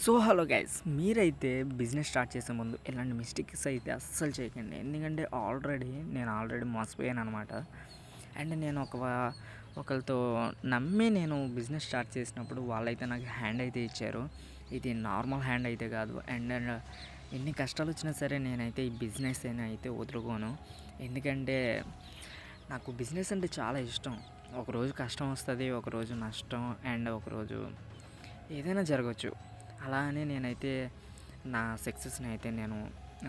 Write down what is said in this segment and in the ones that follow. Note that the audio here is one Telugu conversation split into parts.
సో హలో గైస్, మీరైతే బిజినెస్ స్టార్ట్ చేసే ముందు ఇలాంటి మిస్టేక్స్ అయితే అస్సలు చేయకండి. ఎందుకంటే నేను ఆల్రెడీ మోసపోయాను అనమాట. అండ్ నేను ఒకరితో నమ్మి నేను బిజినెస్ స్టార్ట్ చేసినప్పుడు వాళ్ళైతే నాకు హ్యాండ్ అయితే ఇచ్చారు. ఇది నార్మల్ హ్యాండ్ అయితే కాదు. అండ్ ఎన్ని కష్టాలు వచ్చినా సరే నేనైతే ఈ బిజినెస్ అయితే వదులుకోను. ఎందుకంటే నాకు బిజినెస్ అంటే చాలా ఇష్టం. ఒకరోజు కష్టం వస్తుంది, ఒకరోజు నష్టం, అండ్ ఒకరోజు ఏదైనా జరగచ్చు. అలా అని నేనైతే నా సక్సెస్ని అయితే నేను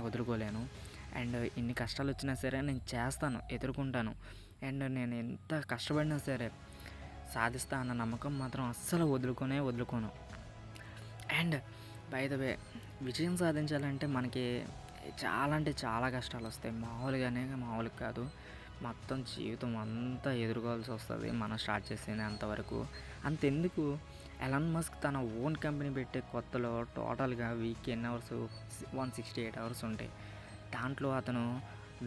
వదులుకోలేను. అండ్ ఎన్ని కష్టాలు వచ్చినా సరే నేను చేస్తాను, ఎదుర్కొంటాను. అండ్ నేను ఎంత కష్టపడినా సరే సాధిస్తా అన్న నమ్మకం మాత్రం అస్సలు వదులుకోను. అండ్ బై ద వే, విజయం సాధించాలంటే మనకి చాలా అంటే చాలా కష్టాలు వస్తాయి. మామూలుగా కాదు. మొత్తం జీవితం అంతా ఎదుర్కోవాల్సి వస్తుంది మనం స్టార్ట్ చేసేంతవరకు. అంతెందుకు, ఎలాన్ మస్క్ తన ఓన్ కంపెనీ పెట్టే కొత్తలో టోటల్గా వీక్కి ఎన్ని అవర్స్, 168 అవర్స్ ఉంటాయి. దాంట్లో అతను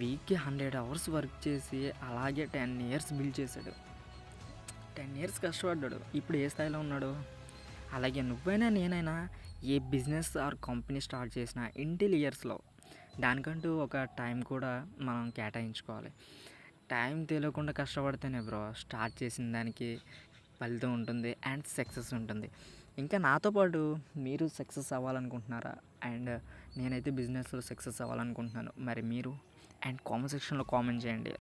వీక్కి 100 అవర్స్ వర్క్ చేసి అలాగే 10 ఇయర్స్ బిల్డ్ చేశాడు. 10 ఇయర్స్ కష్టపడ్డాడు. ఇప్పుడు ఏ స్థాయిలో ఉన్నాడు? అలాగే నువ్వైనా నేనైనా ఏ బిజినెస్ ఆర్ కంపెనీ స్టార్ట్ చేసినా ఇంటిల్ ఇయర్స్లో దానికంటూ ఒక టైం కూడా మనం కేటాయించుకోవాలి. టైం తెలియకుండా కష్టపడితేనే బ్రో స్టార్ట్ చేసిన దానికి ఫలితం ఉంటుంది అండ్ సక్సెస్ ఉంటుంది. ఇంకా నాతో పాటు మీరు సక్సెస్ అవ్వాలనుకుంటున్నారా? అండ్ నేనైతే బిజినెస్లో సక్సెస్ అవ్వాలనుకుంటున్నాను. మరి మీరు? అండ్ కామెంట్ సెక్షన్లో కామెంట్ చేయండి.